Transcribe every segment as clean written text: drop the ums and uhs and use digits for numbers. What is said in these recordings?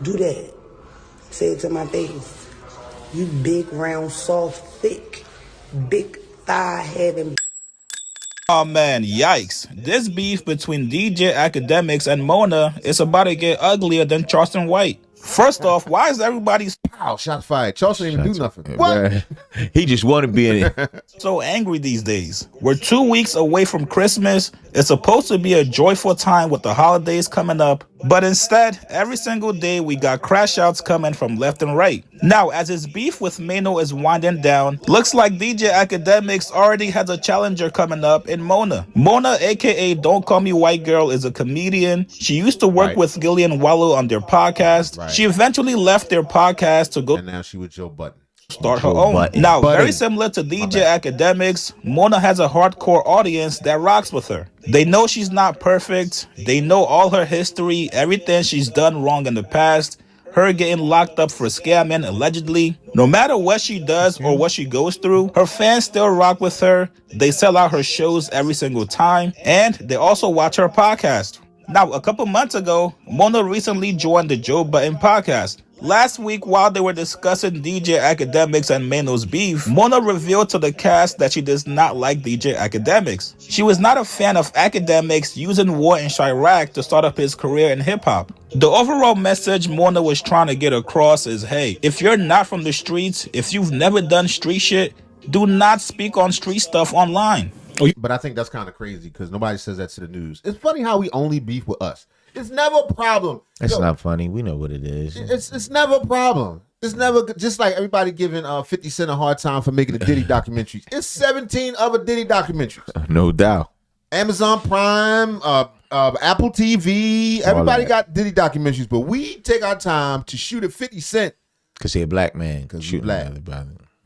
Do that. Say it to my face. You big, round, soft, thick, big thigh having. Oh man, yikes. This beef between DJ Akademiks and Mona is about to get uglier than Charleston White. First off, why is everybody shots fired. Charleston didn't even do nothing. What? He just wanted to be in it. so angry these days? We're 2 weeks away from Christmas. It's supposed to be a joyful time with the holidays coming up, but instead, every single day we got crash outs coming from left and right. Now, as his beef with Mano is winding down, looks like DJ Akademiks already has a challenger coming up in Mona. Mona, aka Don't Call Me White Girl, is a comedian. She used to work with Gillian Wallo on their podcast. Right. She eventually left their podcast to go and now she with Joe Budden. Start her own. Now, very similar to DJ Akademiks, Mona has a hardcore audience that rocks with her. They know she's not perfect. They know all her history, everything she's done wrong in the past, her getting locked up for scamming allegedly. No matter what she does or what she goes through, her fans still rock with her. They sell out her shows every single time, and they also watch her podcast. Now, a couple months ago, Mona recently joined the Joe Budden Podcast. Last week, while they were discussing DJ Akademiks and Mano's beef, Mona revealed to the cast that she does not like DJ Akademiks. She was not a fan of Akademiks using war in Chirac to start up his career in hip-hop. The overall message Mona was trying to get across is, hey, if you're not from the streets, if you've never done street shit, do not speak on street stuff online. But I think that's kind of crazy because nobody says that to the news. It's funny how we only beef with us. It's never a problem. It's not funny. We know what it is. It's never a problem. It's never just like everybody giving 50 Cent a hard time for making the Diddy documentaries. It's 17 other Diddy documentaries. No doubt. Amazon Prime, Apple TV. Everybody got Diddy documentaries, but we take our time to shoot at 50 Cent because he's a black man. Because he's black.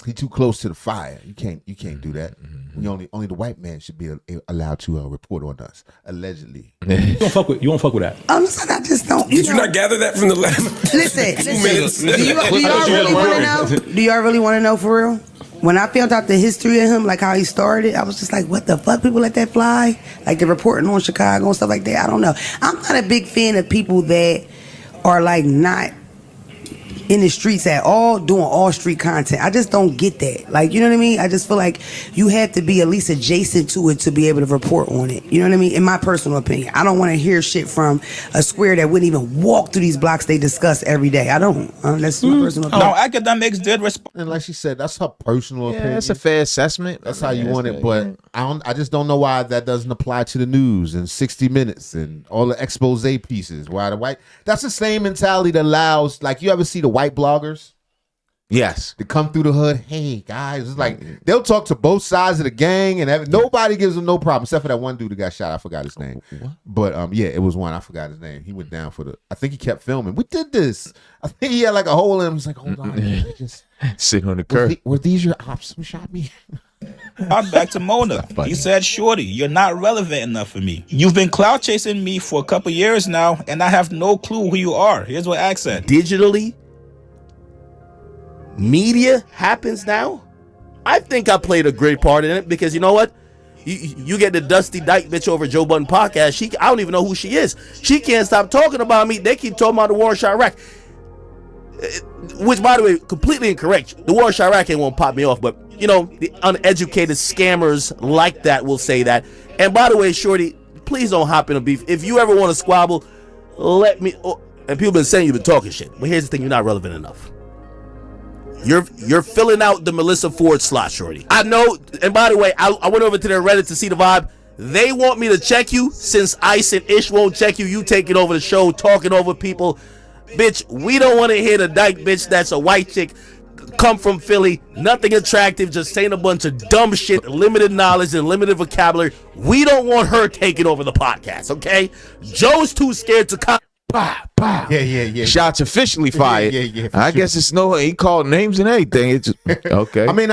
He too close to the fire. You can't do that. We only the white man should be allowed to report on us allegedly. You don't fuck with that. I'm sorry, I just don't. Did you not gather that from the last? Listen. Do y'all really want to know? Do y'all really want to know for real? When I found out the history of him, like how he started, I was just like, what the fuck? People let that fly? Like they're reporting on Chicago and stuff like that. I don't know. I'm not a big fan of people that are like not in the streets at all, doing all street content. I just don't get that. Like, you know what I mean? I just feel like you have to be at least adjacent to it to be able to report on it. You know what I mean? In my personal opinion. I don't want to hear shit from a square that wouldn't even walk through these blocks they discuss every day. I don't. That's my personal opinion. Now, Akademiks did respond. And like she said, that's her personal opinion. That's a fair assessment. That's how you want it. But I just don't know why that doesn't apply to the news and 60 Minutes and all the expose pieces. Why the white? That's the same mentality that allows, like, you ever see the white bloggers? Yes. To come through the hood. Hey, guys. It's like they'll talk to both sides of the gang and nobody gives them no problem except for that one dude that got shot. I forgot his name. What? But yeah, it was one. I forgot his name. He went down for I think he kept filming. We did this. I think he had like a hole in him. He's like, hold on. Just sit on the curb. Were these your ops who shot me? I'm back to Mona. He said, shorty, you're not relevant enough for me. You've been clout chasing me for a couple years now, and I have no clue who you are. Here's what Ak said. Digitally, media happens now. I think I played a great part in it because you know what? You get the Dusty Dyke bitch over Joe Budden Podcast. I don't even know who she is. She can't stop talking about me. They keep talking about the war in Chirac. Which, by the way, completely incorrect. The war in Chirac ain't won't pop me off, but you know, the uneducated scammers like that will say that. And by the way, shorty, please don't hop in a beef. If you ever want to squabble, let me. And people been saying you've been talking shit, but here's the thing: you're not relevant enough. You're filling out the Melissa Ford slot, shorty. I know. And by the way, I went over to their Reddit to see the vibe. They want me to check you since Ice and Ish won't check you. You taking over the show, talking over people. Bitch, we don't want to hear the dyke bitch that's a white chick, come from Philly, nothing attractive, just saying a bunch of dumb shit, limited knowledge and limited vocabulary. We don't want her taking over the podcast, okay? Joe's too scared to come. Yeah. Shots officially fired. Yeah. I guess it's no. He called names and everything. It's just, okay. I mean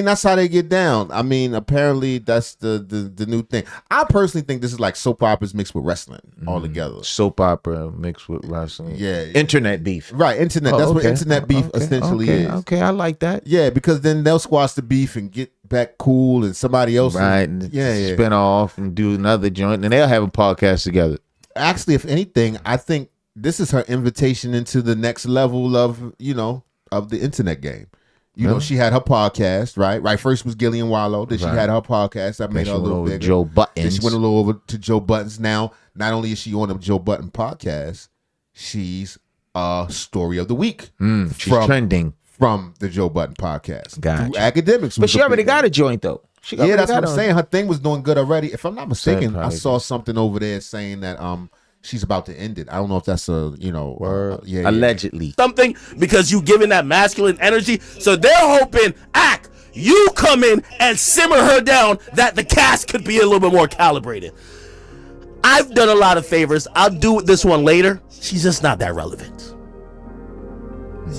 that's how they get down. I mean, apparently that's the new thing. I personally think this is like soap operas mixed with wrestling all together. Soap opera mixed with wrestling. Yeah. Internet beef. Right, internet. That's what internet beef essentially is. Okay, I like that. Yeah, because then they'll squash the beef and get back cool, and somebody else. Right. Spin off and do another joint, and they'll have a podcast together. Actually, if anything, I think this is her invitation into the next level of, you know, of the internet game. You know, she had her podcast, right? Right. First was Gillian Wallow. Then she had her podcast. That made her a little bigger. Joe Budden. Then she went a little over to Joe Budden's. Now, not only is she on the Joe Budden podcast, she's a story of the week. She's trending from the Joe Budden podcast. Gotcha. Through Academics. But she already got a joint though. Yeah, that's what I'm saying. Her thing was doing good already. If I'm not mistaken, I saw something over there saying that she's about to end it. I don't know if that's a, you know, allegedly something, because you giving that masculine energy. So they're hoping, you come in and simmer her down, that the cast could be a little bit more calibrated. I've done a lot of favors. I'll do this one later. She's just not that relevant.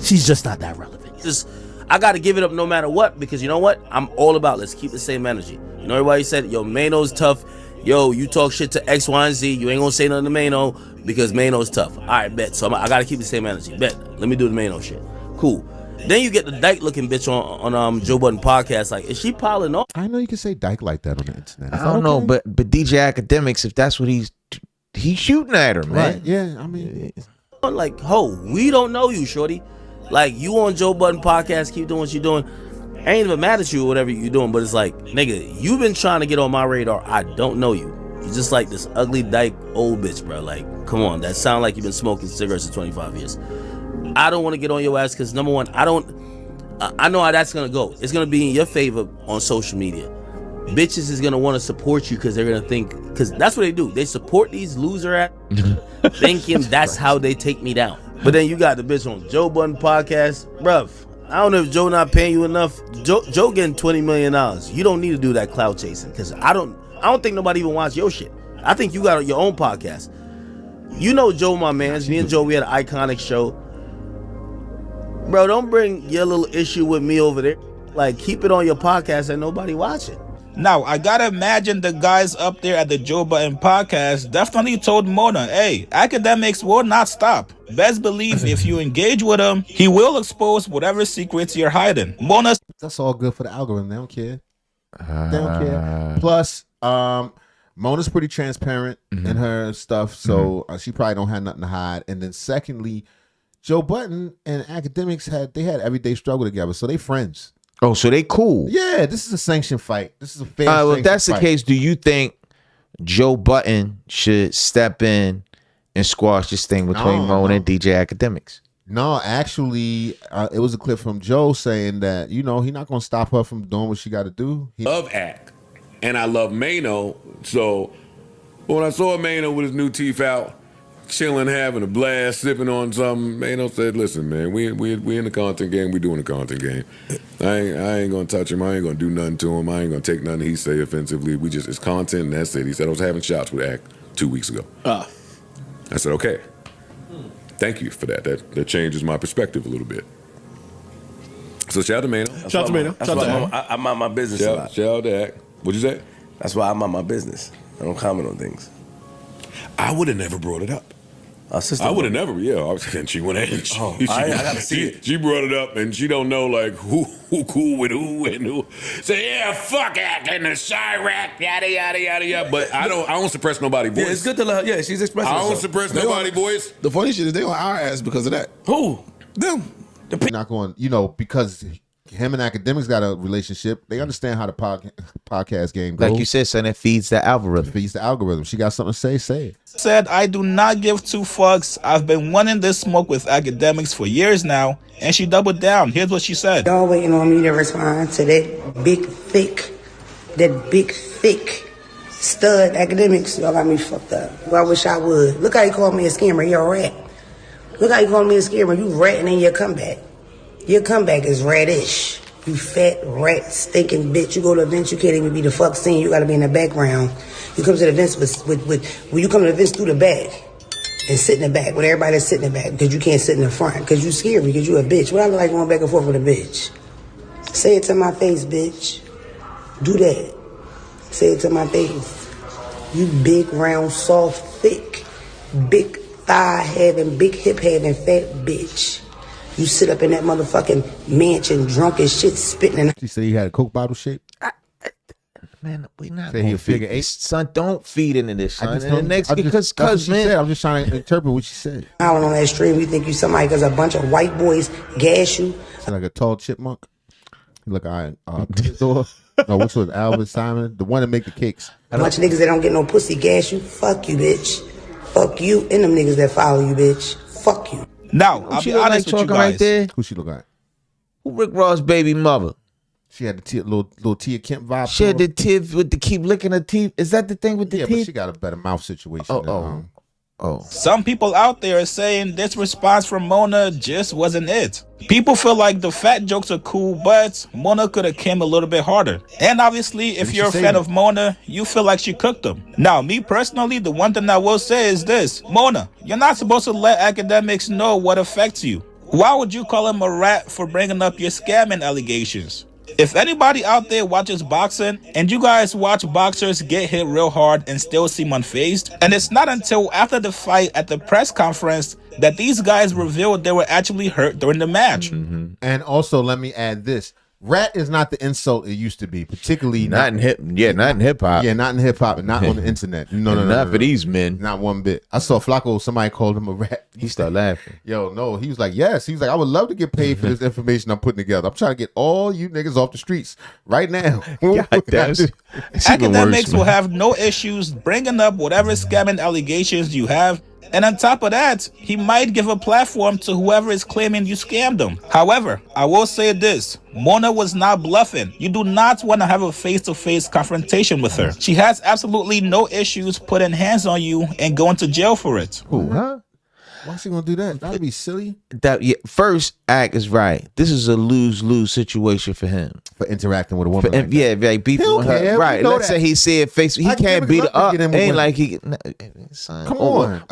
She's just not that relevant. I got to give it up no matter what, because you know what? I'm all about, let's keep the same energy. You know, everybody said, yo, Mano's tough. Yo, you talk shit to X, Y, and Z. You ain't gonna say nothing to Mano because Mano's tough. All right, bet. So I gotta keep the same energy. Bet. Let me do the Mano shit. Cool. Then you get the dyke looking bitch on Joe Budden podcast. Like, is she piling off? I know you can say dyke like that on the internet. I don't know, but DJ Academics, if that's what he's shooting at her, man. Right. Yeah, I mean, like, we don't know you, shorty. Like, you on Joe Budden podcast, keep doing what you're doing. I ain't even mad at you or whatever you're doing, but it's like, nigga, you've been trying to get on my radar. I don't know you. You're just like this ugly dyke old bitch, bro. Like, come on, that sound like you've been smoking cigarettes for 25 years. I don't want to get on your ass because, number one, I know how that's gonna go. It's gonna be in your favor on social media. Bitches is gonna want to support you because they're gonna think, because that's what they do. They support these loser ass thinking that's how they take me down. But then you got the bitch on Joe Budden podcast, bruv. I don't know if Joe not paying you enough. Joe getting $20 million. You don't need to do that clout chasing, because I don't think nobody even watch your shit. I think you got your own podcast. You know Joe, my mans. Me and Joe, we had an iconic show. Bro, don't bring your little issue with me over there. Like, keep it on your podcast and nobody watching. Now, I gotta imagine the guys up there at the Joe Budden podcast definitely told Mona, hey, Academics will not stop. Best believe if you engage with him, he will expose whatever secrets you're hiding. Mona, that's all good for the algorithm. They don't care. They don't care. Plus, Mona's pretty transparent in her stuff, so she probably don't have nothing to hide. And then secondly, Joe Budden and Academics had everyday struggle together, so they friends. Oh, so they cool. Yeah, this is a sanctioned fight. This is a fair well, if that's fight. the case, do you think Joe Budden should step in and squash this thing between Mona and DJ Academics? No, actually, it was a clip from Joe saying that, you know, he's not going to stop her from doing what she got to do. Love Act, and I love Mano. So when I saw Mano with his new teeth out, chilling, having a blast, sipping on something, Mano said, listen, man, we in the content game. We doing the content game. I ain't going to touch him. I ain't going to do nothing to him. I ain't going to take nothing he say offensively. It's content, and that's it. He said I was having shots with Act 2 weeks ago. I said, okay. Thank you for that. That changes my perspective a little bit. So shout out to Mano. Shout out to Mano. Shout out to Act. I mind my business a lot. Shout out to Act. What'd you say? That's why I mind my business. I don't comment on things. I would have never brought it up. I would have never, and she went in. I gotta see it. She brought it up, and she don't know like who cool with who and who. Say, yeah, fuck Act and the Chirac, yada yada yada yada. But I don't suppress nobody's voice. Yeah, it's good to let her. Yeah, she's expressing herself. I don't suppress nobody's voice. The funny shit is they on our ass because of that. Who? Them. Not going, you know, because him and Academics got a relationship. They understand how the podcast game goes. Like you said, son, it feeds the algorithm. It feeds the algorithm. She got something to say it. said, I do not give two fucks. I've been wanting this smoke with Academics for years now. And she doubled down. Here's what she said. Y'all waiting on me to respond to that big, thick stud Academics. Y'all got me fucked up. Well, I wish I would. Look how you called me a scammer. You're a rat. Look how you called me a scammer. You ratting in your comeback. Your comeback is radish. You fat, rat, stinking bitch. You go to events, you can't even be the fuck seen. You gotta be in the background. You come to the events when you come to the events through the back and sit in the back with everybody that's sitting in the back because you can't sit in the front because you scared because you a bitch. What I look like going back and forth with a bitch? Say it to my face, bitch. Do that. Say it to my face. You big, round, soft, thick, big thigh having, big hip having, fat bitch. You sit up in that motherfucking mansion, drunk as shit, spitting. She said he had a Coke bottle shape. man, we not Say he gonna a figure feed eight. this. Son, don't feed into this, son. And the next, that's because what she man, said. I'm just trying to interpret what she said. Out on that stream, you think you somebody because a bunch of white boys gas you. She's like a tall chipmunk. You look like no, which was Albert Simon, the one that make the cakes. A bunch of niggas that don't get no pussy gas you. Fuck you, bitch. Fuck you and them niggas that follow you, bitch. Fuck you. Now, I'll be honest with you talking guys. right there. Who she look like? Who Rick Ross' baby mother? She had the little Tia Kemp vibe. She had the teeth with the keep licking her teeth. Is that the thing with the but teeth? she got a better mouth situation. Some people out there are saying this response from Mona just wasn't it. People feel like the fat jokes are cool, but Mona could have came a little bit harder. And obviously, if you're a fan of Mona, you feel like she cooked them. Now, me personally, the one thing I will say is this. Mona, you're not supposed to let academics know what affects you. Why would you call him a rat for bringing up your scamming allegations? If anybody out there watches boxing and you guys watch boxers get hit real hard and still seem unfazed, and it's not until after the fight at the press conference that these guys revealed they were actually hurt during the match. Mm-hmm. And also, let me add this. Rat is not the insult it used to be, particularly not in hip hop. Yeah, not in hip hop and not on the internet. No, for these men. Not one bit. I saw Flacco, somebody called him a rat. He started laughing. Yo, no, he was like, yes. He was like, I would love to get paid for this information I'm putting together. I'm trying to get all you niggas off the streets right now. Academics will have no issues bringing up whatever scamming allegations you have. And on top of that, he might give a platform to whoever is claiming you scammed them. However, I will say this. Mona was not bluffing. You do not want to have a face-to-face confrontation with her. She has absolutely no issues putting hands on you and going to jail for it. Ooh, huh? Why is she gonna do that? That'd be silly. First, Act is right. This is a lose-lose situation for him. For interacting with a woman. Like beefing with her. Right. Let's say he said face. He can't beat her up. Ain't like he. Son, come on.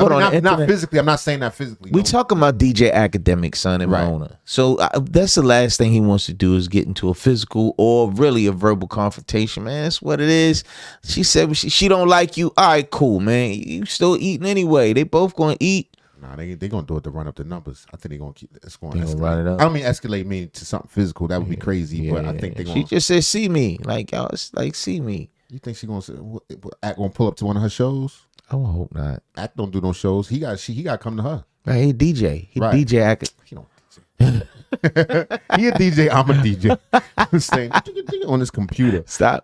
Not physically. I'm not saying that physically. We talking about DJ Akademiks, son, and Mona. So that's the last thing he wants to do is get into a physical or really a verbal confrontation, man. That's what it is. She said she don't like you. All right, cool, man. You still eating anyway. They both gonna eat. Nah, they gonna do it to run up the numbers. I think they gonna keep it's going to run it up. I don't mean escalate me to something physical. That would be crazy. But I think they gonna. She just said, "See me," like y'all. It's like see me. You think she gonna say Act gonna pull up to one of her shows? I would hope not. Act don't do no shows. He got to come to her. Right, he DJ. He DJ Act. He don't. He a DJ. I'm a DJ. Saying on his computer. Stop, man.